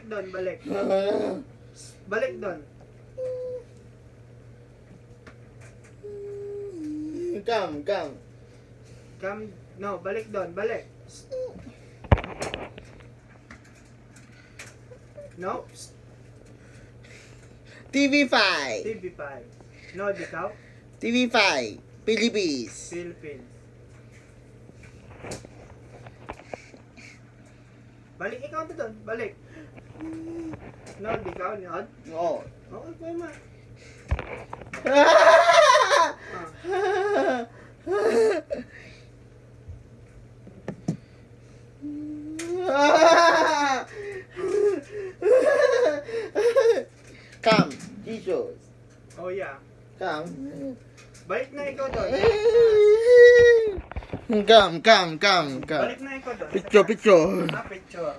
doon, balik. Balik doon. Come. Come, no, balik doon, balik. No, TV5. TV5. No, ikaw? TV5. Philippines. Philippines. Balik ikaw na doon, balik. No, ikaw, Nod? Oo. Okay, pwede ma. Come, Jesus. Oh, yeah. Come. Balik na ikaw doon. Come. Balik na ikaw doon. Picture. Ah, picture.